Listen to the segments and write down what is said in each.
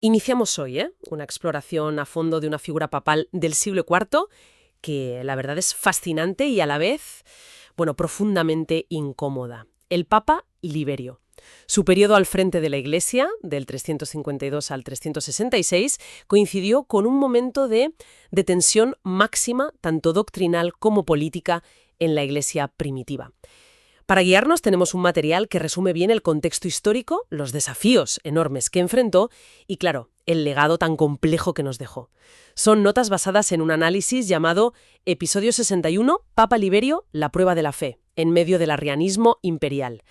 Iniciamos hoy, una exploración a fondo de una figura papal del siglo IV que la verdad es fascinante y a la vez, bueno, profundamente incómoda. El Papa Liberio. Su periodo al frente de la Iglesia, del 352 al 366, coincidió con un momento de tensión máxima, tanto doctrinal como política, en la Iglesia primitiva. Para guiarnos tenemos un material que resume bien el contexto histórico, los desafíos enormes que enfrentó y, claro, el legado tan complejo que nos dejó. Son notas basadas en un análisis llamado Episodio 61, Papa Liberio, la prueba de la fe, en medio del arrianismo imperial.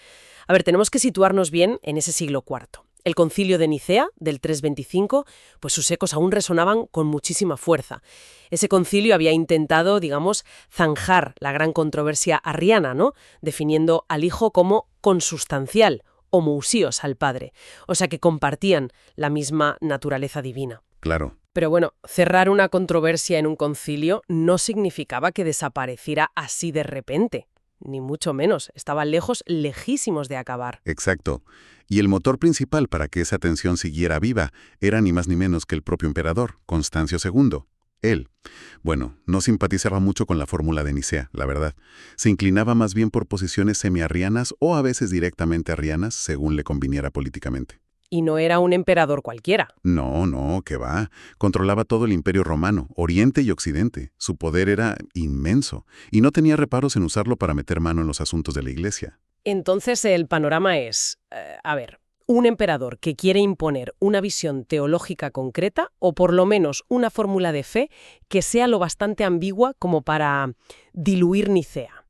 A ver, tenemos que situarnos bien en ese siglo IV. El concilio de Nicea, del 325, pues sus ecos aún resonaban con muchísima fuerza. Ese concilio había intentado, digamos, zanjar la gran controversia arriana, ¿no? Definiendo al Hijo como consustancial, homousíos al Padre, o sea que compartían la misma naturaleza divina. Claro. Pero bueno, cerrar una controversia en un concilio no significaba que desapareciera así de repente. Ni mucho menos, estaban lejísimos de acabar. Exacto. Y el motor principal para que esa tensión siguiera viva era ni más ni menos que el propio emperador, Constancio II. Él, bueno, no simpatizaba mucho con la fórmula de Nicea, la verdad. Se inclinaba más bien por posiciones semiarrianas o a veces directamente arrianas, según le conviniera políticamente. Y no era un emperador cualquiera. No, que va. Controlaba todo el Imperio Romano, Oriente y Occidente. Su poder era inmenso, y no tenía reparos en usarlo para meter mano en los asuntos de la Iglesia. Entonces el panorama es, un emperador que quiere imponer una visión teológica concreta o por lo menos una fórmula de fe que sea lo bastante ambigua como para diluir Nicea.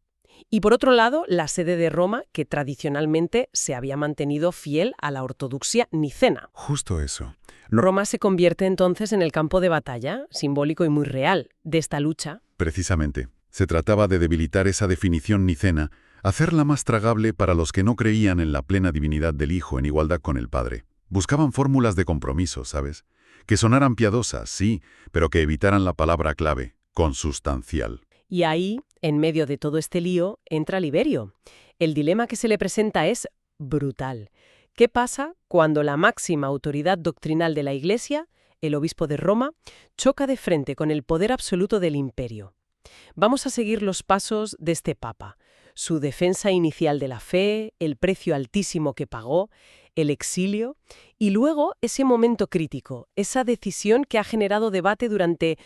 Y por otro lado, la sede de Roma, que tradicionalmente se había mantenido fiel a la ortodoxia nicena. Justo eso. Roma se convierte entonces en el campo de batalla, simbólico y muy real, de esta lucha. Precisamente. Se trataba de debilitar esa definición nicena, hacerla más tragable para los que no creían en la plena divinidad del Hijo en igualdad con el Padre. Buscaban fórmulas de compromiso, ¿sabes? Que sonaran piadosas, sí, pero que evitaran la palabra clave, consustancial. Y ahí, en medio de todo este lío, entra Liberio. El dilema que se le presenta es brutal. ¿Qué pasa cuando la máxima autoridad doctrinal de la Iglesia, el obispo de Roma, choca de frente con el poder absoluto del imperio? Vamos a seguir los pasos de este papa, su defensa inicial de la fe, el precio altísimo que pagó, el exilio y luego ese momento crítico, esa decisión que ha generado debate durante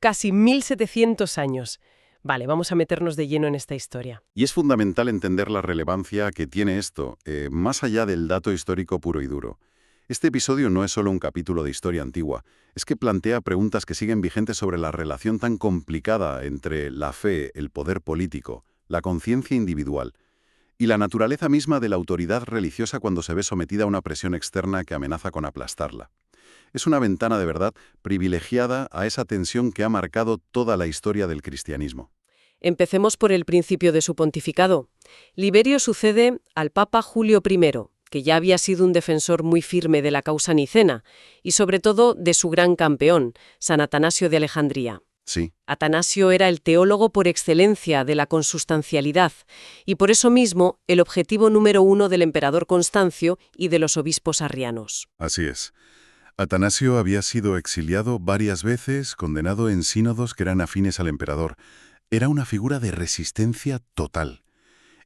casi 1700 años. Vale, vamos a meternos de lleno en esta historia. Y es fundamental entender la relevancia que tiene esto, más allá del dato histórico puro y duro. Este episodio no es solo un capítulo de historia antigua, es que plantea preguntas que siguen vigentes sobre la relación tan complicada entre la fe, el poder político, la conciencia individual y la naturaleza misma de la autoridad religiosa cuando se ve sometida a una presión externa que amenaza con aplastarla. Es una ventana de verdad privilegiada a esa tensión que ha marcado toda la historia del cristianismo. Empecemos por el principio de su pontificado. Liberio sucede al Papa Julio I, que ya había sido un defensor muy firme de la causa nicena y sobre todo de su gran campeón, San Atanasio de Alejandría. Sí. Atanasio era el teólogo por excelencia de la consustancialidad y por eso mismo el objetivo número uno del emperador Constancio y de los obispos arrianos. Así es. Atanasio había sido exiliado varias veces, condenado en sínodos que eran afines al emperador. Era una figura de resistencia total.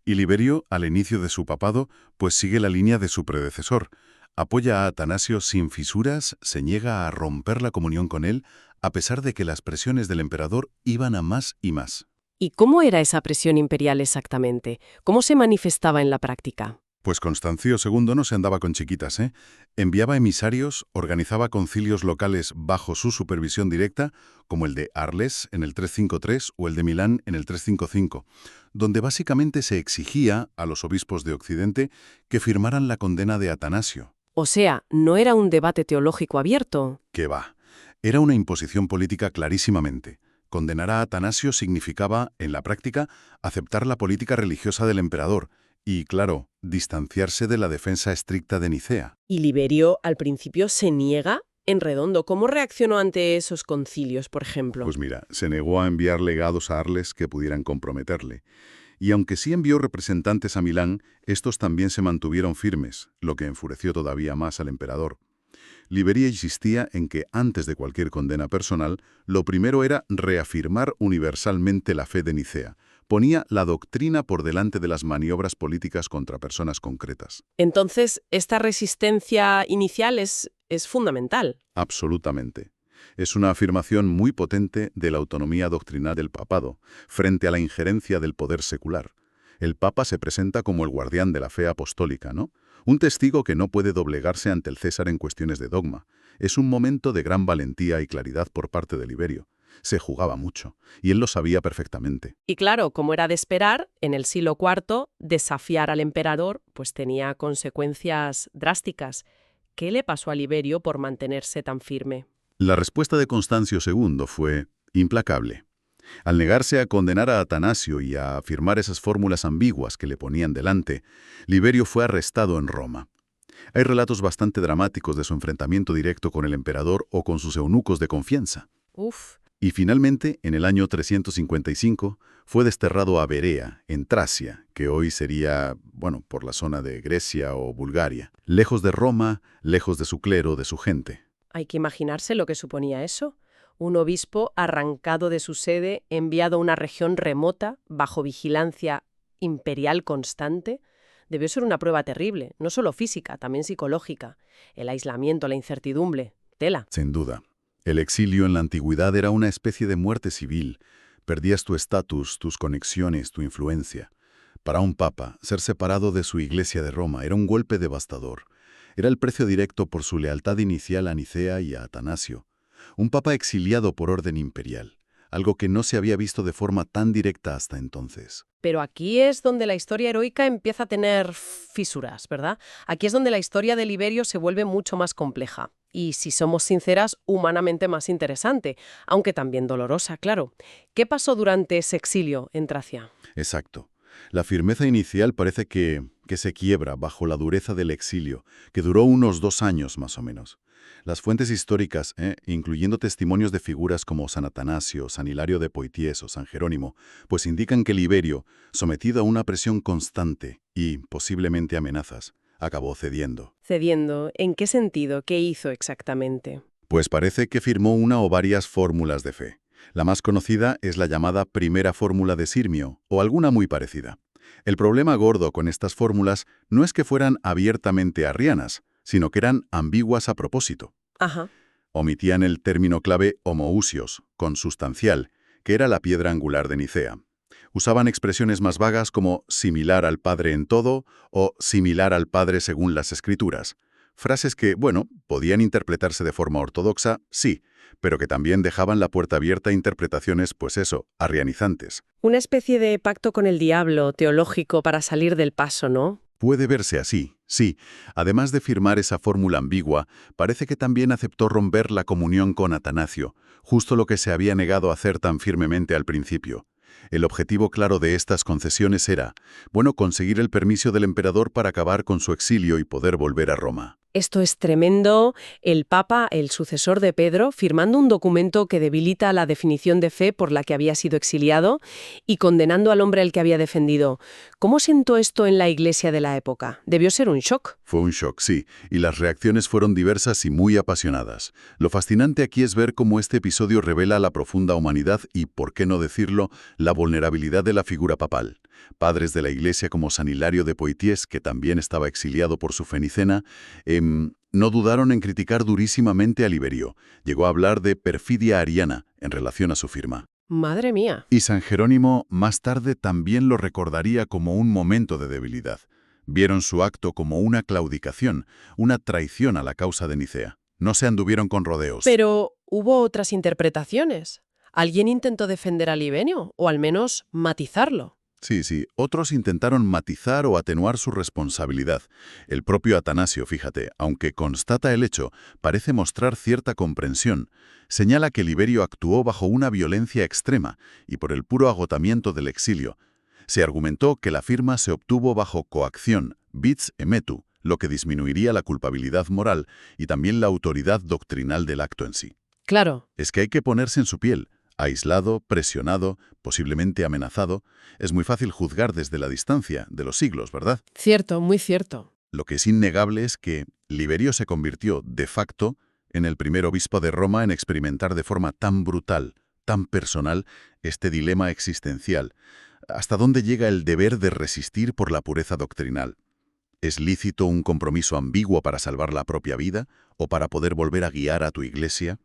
Y Liberio, al inicio de su papado, pues sigue la línea de su predecesor. Apoya a Atanasio sin fisuras, se niega a romper la comunión con él, a pesar de que las presiones del emperador iban a más y más. ¿Y cómo era esa presión imperial exactamente? ¿Cómo se manifestaba en la práctica? Pues Constancio II no se andaba con chiquitas, ¿eh? Enviaba emisarios, organizaba concilios locales bajo su supervisión directa, como el de Arles en el 353 o el de Milán en el 355, donde básicamente se exigía a los obispos de Occidente que firmaran la condena de Atanasio. O sea, no era un debate teológico abierto. Que va. Era una imposición política clarísimamente. Condenar a Atanasio significaba, en la práctica, aceptar la política religiosa del emperador, y, claro, distanciarse de la defensa estricta de Nicea. Y Liberio al principio se niega en redondo. ¿Cómo reaccionó ante esos concilios, por ejemplo? Pues mira, se negó a enviar legados a Arles que pudieran comprometerle. Y aunque sí envió representantes a Milán, estos también se mantuvieron firmes, lo que enfureció todavía más al emperador. Liberia insistía en que antes de cualquier condena personal, lo primero era reafirmar universalmente la fe de Nicea. Ponía la doctrina por delante de las maniobras políticas contra personas concretas. Entonces, esta resistencia inicial es fundamental. Absolutamente. Es una afirmación muy potente de la autonomía doctrinal del papado, frente a la injerencia del poder secular. El papa se presenta como el guardián de la fe apostólica, ¿no? Un testigo que no puede doblegarse ante el César en cuestiones de dogma. Es un momento de gran valentía y claridad por parte de Liberio. Se jugaba mucho, y él lo sabía perfectamente. Y claro, como era de esperar, en el siglo IV, desafiar al emperador pues tenía consecuencias drásticas. ¿Qué le pasó a Liberio por mantenerse tan firme? La respuesta de Constancio II fue implacable. Al negarse a condenar a Atanasio y a afirmar esas fórmulas ambiguas que le ponían delante, Liberio fue arrestado en Roma. Hay relatos bastante dramáticos de su enfrentamiento directo con el emperador o con sus eunucos de confianza. Uf. Y finalmente, en el año 355, fue desterrado a Berea, en Tracia, que hoy sería, por la zona de Grecia o Bulgaria, lejos de Roma, lejos de su clero, de su gente. Hay que imaginarse lo que suponía eso. Un obispo arrancado de su sede, enviado a una región remota, bajo vigilancia imperial constante. Debió ser una prueba terrible, no solo física, también psicológica. El aislamiento, la incertidumbre. Tela. Sin duda. El exilio en la antigüedad era una especie de muerte civil. Perdías tu estatus, tus conexiones, tu influencia. Para un papa, ser separado de su iglesia de Roma era un golpe devastador. Era el precio directo por su lealtad inicial a Nicea y a Atanasio. Un papa exiliado por orden imperial, algo que no se había visto de forma tan directa hasta entonces. Pero aquí es donde la historia heroica empieza a tener fisuras, ¿verdad? Aquí es donde la historia de Liberio se vuelve mucho más compleja. Y, si somos sinceras, humanamente más interesante, aunque también dolorosa, claro. ¿Qué pasó durante ese exilio en Tracia? Exacto. La firmeza inicial parece que se quiebra bajo la dureza del exilio, que duró unos 2 años más o menos. Las fuentes históricas, incluyendo testimonios de figuras como San Atanasio, San Hilario de Poitiers o San Jerónimo, pues indican que Liberio, sometido a una presión constante y, posiblemente, amenazas, acabó cediendo. ¿Cediendo? ¿En qué sentido? ¿Qué hizo exactamente? Pues parece que firmó una o varias fórmulas de fe. La más conocida es la llamada Primera Fórmula de Sirmio, o alguna muy parecida. El problema gordo con estas fórmulas no es que fueran abiertamente arrianas, sino que eran ambiguas a propósito. Ajá. Omitían el término clave homoousios, consustancial, que era la piedra angular de Nicea. Usaban expresiones más vagas como similar al Padre en todo o similar al Padre según las Escrituras. Frases que, podían interpretarse de forma ortodoxa, sí, pero que también dejaban la puerta abierta a interpretaciones, arrianizantes. Una especie de pacto con el diablo teológico para salir del paso, ¿no? Puede verse así, sí. Además de firmar esa fórmula ambigua, parece que también aceptó romper la comunión con Atanasio, justo lo que se había negado a hacer tan firmemente al principio. El objetivo claro de estas concesiones era, conseguir el permiso del emperador para acabar con su exilio y poder volver a Roma. Esto es tremendo. El Papa, el sucesor de Pedro, firmando un documento que debilita la definición de fe por la que había sido exiliado y condenando al hombre al que había defendido. ¿Cómo sentó esto en la Iglesia de la época? Debió ser un shock. Fue un shock, sí, y las reacciones fueron diversas y muy apasionadas. Lo fascinante aquí es ver cómo este episodio revela la profunda humanidad y, por qué no decirlo, la vulnerabilidad de la figura papal. Padres de la Iglesia como San Hilario de Poitiers, que también estaba exiliado por su fe nicena, no dudaron en criticar durísimamente a Liberio. Llegó a hablar de perfidia ariana en relación a su firma. Madre mía. Y San Jerónimo más tarde también lo recordaría como un momento de debilidad. Vieron su acto como una claudicación, una traición a la causa de Nicea. No se anduvieron con rodeos. Pero hubo otras interpretaciones. ¿Alguien intentó defender a Liberio? O al menos matizarlo. Sí. Otros intentaron matizar o atenuar su responsabilidad. El propio Atanasio, fíjate, aunque constata el hecho, parece mostrar cierta comprensión. Señala que Liberio actuó bajo una violencia extrema y por el puro agotamiento del exilio. Se argumentó que la firma se obtuvo bajo coacción, vis emetu, lo que disminuiría la culpabilidad moral y también la autoridad doctrinal del acto en sí. Claro. Es que hay que ponerse en su piel. Aislado, presionado, posiblemente amenazado, es muy fácil juzgar desde la distancia de los siglos, ¿verdad? Cierto, muy cierto. Lo que es innegable es que Liberio se convirtió, de facto, en el primer obispo de Roma en experimentar de forma tan brutal, tan personal, este dilema existencial. ¿Hasta dónde llega el deber de resistir por la pureza doctrinal? ¿Es lícito un compromiso ambiguo para salvar la propia vida o para poder volver a guiar a tu iglesia?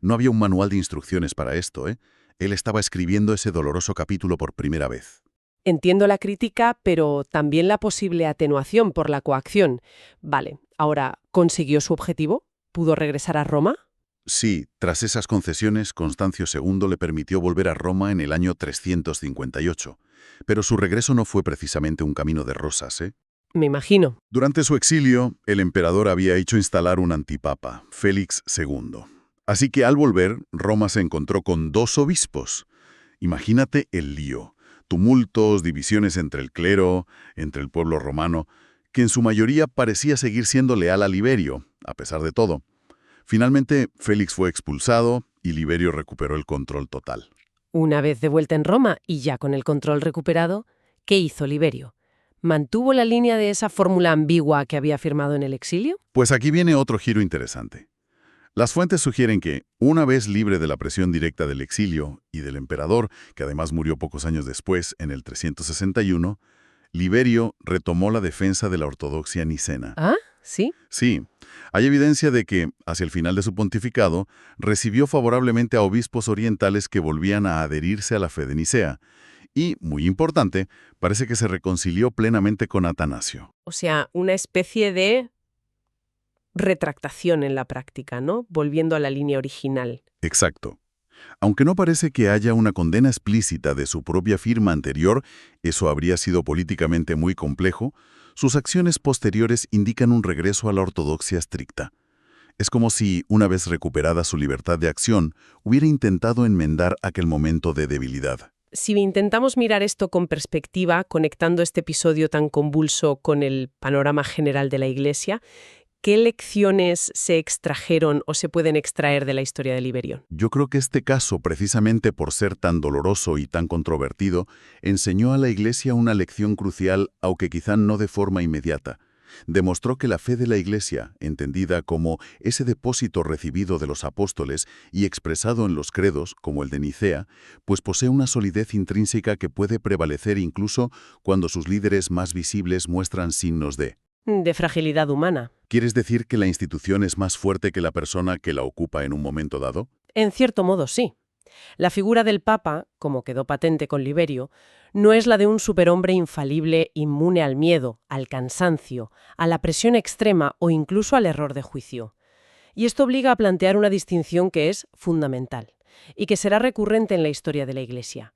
No había un manual de instrucciones para esto, ¿eh? Él estaba escribiendo ese doloroso capítulo por primera vez. Entiendo la crítica, pero también la posible atenuación por la coacción. Vale, ahora, ¿consiguió su objetivo? ¿Pudo regresar a Roma? Sí, tras esas concesiones, Constancio II le permitió volver a Roma en el año 358. Pero su regreso no fue precisamente un camino de rosas, ¿eh? Me imagino. Durante su exilio, el emperador había hecho instalar un antipapa, Félix II. Así que al volver, Roma se encontró con 2 obispos. Imagínate el lío. Tumultos, divisiones entre el clero, entre el pueblo romano, que en su mayoría parecía seguir siendo leal a Liberio, a pesar de todo. Finalmente, Félix fue expulsado y Liberio recuperó el control total. Una vez de vuelta en Roma y ya con el control recuperado, ¿qué hizo Liberio? ¿Mantuvo la línea de esa fórmula ambigua que había firmado en el exilio? Pues aquí viene otro giro interesante. Las fuentes sugieren que, una vez libre de la presión directa del exilio y del emperador, que además murió pocos años después, en el 361, Liberio retomó la defensa de la ortodoxia nicena. ¿Ah? ¿Sí? Sí, hay evidencia de que, hacia el final de su pontificado, recibió favorablemente a obispos orientales que volvían a adherirse a la fe de Nicea. Y, muy importante, parece que se reconcilió plenamente con Atanasio. O sea, una especie de retractación en la práctica, ¿no? Volviendo a la línea original. Exacto. Aunque no parece que haya una condena explícita de su propia firma anterior, eso habría sido políticamente muy complejo, sus acciones posteriores indican un regreso a la ortodoxia estricta. Es como si, una vez recuperada su libertad de acción, hubiera intentado enmendar aquel momento de debilidad. Si intentamos mirar esto con perspectiva, conectando este episodio tan convulso con el panorama general de la Iglesia, ¿qué lecciones se extrajeron o se pueden extraer de la historia de Liberio? Yo creo que este caso, precisamente por ser tan doloroso y tan controvertido, enseñó a la Iglesia una lección crucial, aunque quizá no de forma inmediata. Demostró que la fe de la Iglesia, entendida como ese depósito recibido de los apóstoles y expresado en los credos, como el de Nicea, pues posee una solidez intrínseca que puede prevalecer incluso cuando sus líderes más visibles muestran signos de fragilidad humana. ¿Quieres decir que la institución es más fuerte que la persona que la ocupa en un momento dado? En cierto modo, sí. La figura del Papa, como quedó patente con Liberio, no es la de un superhombre infalible inmune al miedo, al cansancio, a la presión extrema o incluso al error de juicio. Y esto obliga a plantear una distinción que es fundamental y que será recurrente en la historia de la Iglesia.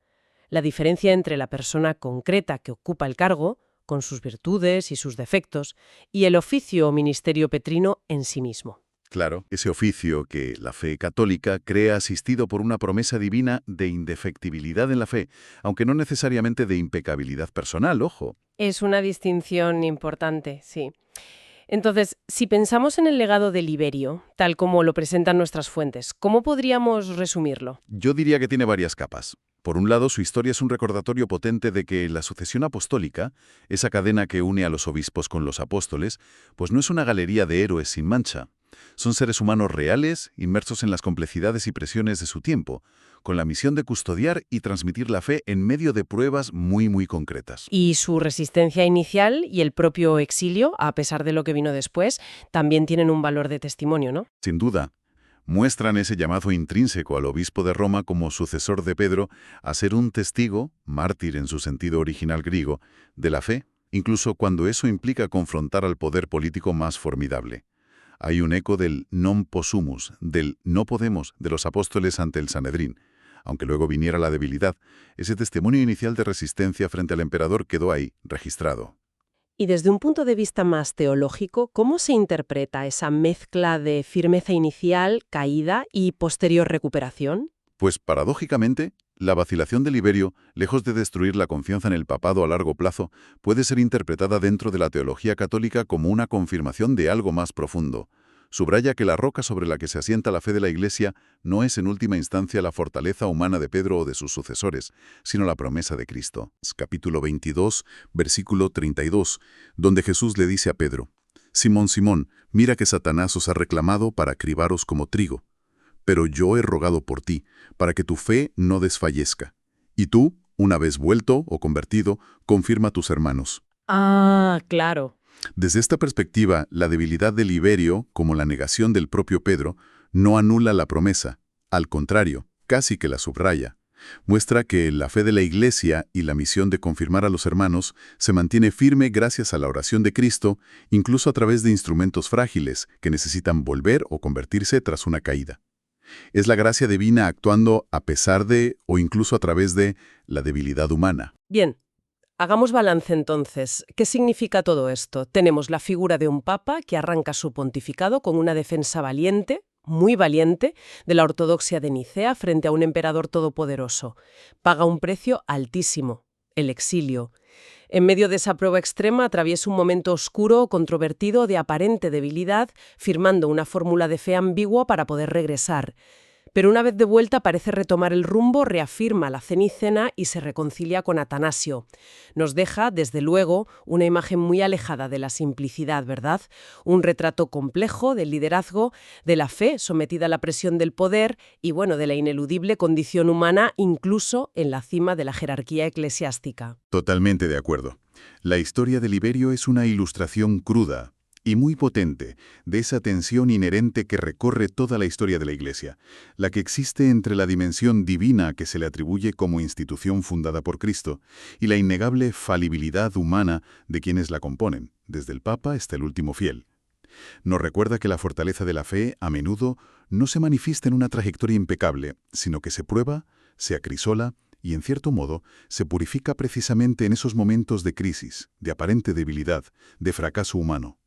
La diferencia entre la persona concreta que ocupa el cargo, con sus virtudes y sus defectos, y el oficio o ministerio petrino en sí mismo. Claro, ese oficio que la fe católica cree asistido por una promesa divina de indefectibilidad en la fe, aunque no necesariamente de impecabilidad personal, ojo. Es una distinción importante, sí. Entonces, si pensamos en el legado de Liberio, tal como lo presentan nuestras fuentes, ¿cómo podríamos resumirlo? Yo diría que tiene varias capas. Por un lado, su historia es un recordatorio potente de que la sucesión apostólica, esa cadena que une a los obispos con los apóstoles, pues no es una galería de héroes sin mancha. Son seres humanos reales, inmersos en las complejidades y presiones de su tiempo, con la misión de custodiar y transmitir la fe en medio de pruebas muy concretas. Y su resistencia inicial y el propio exilio, a pesar de lo que vino después, también tienen un valor de testimonio, ¿no? Sin duda. Muestran ese llamado intrínseco al obispo de Roma como sucesor de Pedro a ser un testigo, mártir en su sentido original griego, de la fe, incluso cuando eso implica confrontar al poder político más formidable. Hay un eco del non possumus, del no podemos, de los apóstoles ante el Sanedrín. Aunque luego viniera la debilidad, ese testimonio inicial de resistencia frente al emperador quedó ahí, registrado. Y desde un punto de vista más teológico, ¿cómo se interpreta esa mezcla de firmeza inicial, caída y posterior recuperación? Pues, paradójicamente, la vacilación de Liberio, lejos de destruir la confianza en el papado a largo plazo, puede ser interpretada dentro de la teología católica como una confirmación de algo más profundo. subraya que la roca sobre la que se asienta la fe de la Iglesia no es en última instancia la fortaleza humana de Pedro o de sus sucesores, sino la promesa de Cristo. Capítulo 22, versículo 32, donde Jesús le dice a Pedro: «Simón, Simón, mira que Satanás os ha reclamado para cribaros como trigo. Pero yo he rogado por ti, para que tu fe no desfallezca. Y tú, una vez vuelto o convertido, confirma a tus hermanos». Ah, claro. Desde esta perspectiva, la debilidad de Liberio, como la negación del propio Pedro, no anula la promesa. Al contrario, casi que la subraya. Muestra que la fe de la Iglesia y la misión de confirmar a los hermanos se mantiene firme gracias a la oración de Cristo, incluso a través de instrumentos frágiles que necesitan volver o convertirse tras una caída. Es la gracia divina actuando a pesar de, o incluso a través de, la debilidad humana. Bien. Hagamos balance entonces. ¿Qué significa todo esto? Tenemos la figura de un papa que arranca su pontificado con una defensa valiente, muy valiente, de la ortodoxia de Nicea frente a un emperador todopoderoso. Paga un precio altísimo, el exilio. En medio de esa prueba extrema atraviesa un momento oscuro o controvertido de aparente debilidad, firmando una fórmula de fe ambigua para poder regresar. Pero una vez de vuelta parece retomar el rumbo, reafirma la cenicena y se reconcilia con Atanasio. Nos deja, desde luego, una imagen muy alejada de la simplicidad, ¿verdad? Un retrato complejo del liderazgo, de la fe sometida a la presión del poder y, de la ineludible condición humana, incluso en la cima de la jerarquía eclesiástica. Totalmente de acuerdo. La historia de Liberio es una ilustración cruda y muy potente de esa tensión inherente que recorre toda la historia de la Iglesia, la que existe entre la dimensión divina que se le atribuye como institución fundada por Cristo y la innegable falibilidad humana de quienes la componen, desde el Papa hasta el último fiel. Nos recuerda que la fortaleza de la fe, a menudo, no se manifiesta en una trayectoria impecable, sino que se prueba, se acrisola y, en cierto modo, se purifica precisamente en esos momentos de crisis, de aparente debilidad, de fracaso humano.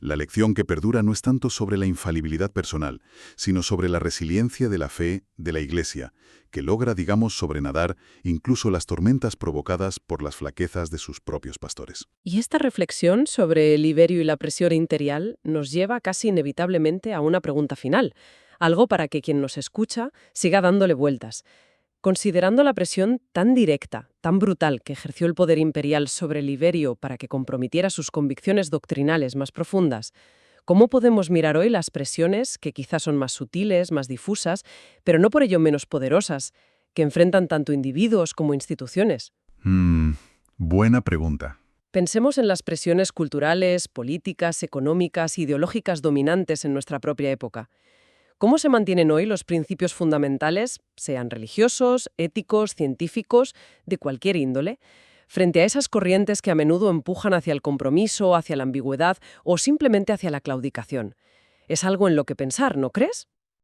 La lección que perdura no es tanto sobre la infalibilidad personal, sino sobre la resiliencia de la fe de la Iglesia, que logra, sobrenadar incluso las tormentas provocadas por las flaquezas de sus propios pastores. Y esta reflexión sobre Liberio y la presión imperial nos lleva casi inevitablemente a una pregunta final, algo para que quien nos escucha siga dándole vueltas. Considerando la presión tan directa, tan brutal que ejerció el poder imperial sobre Liberio para que comprometiera sus convicciones doctrinales más profundas, ¿cómo podemos mirar hoy las presiones, que quizás son más sutiles, más difusas, pero no por ello menos poderosas, que enfrentan tanto individuos como instituciones? Buena pregunta. Pensemos en las presiones culturales, políticas, económicas, ideológicas dominantes en nuestra propia época. ¿Cómo se mantienen hoy los principios fundamentales, sean religiosos, éticos, científicos, de cualquier índole, frente a esas corrientes que a menudo empujan hacia el compromiso, hacia la ambigüedad o simplemente hacia la claudicación? Es algo en lo que pensar, ¿no crees?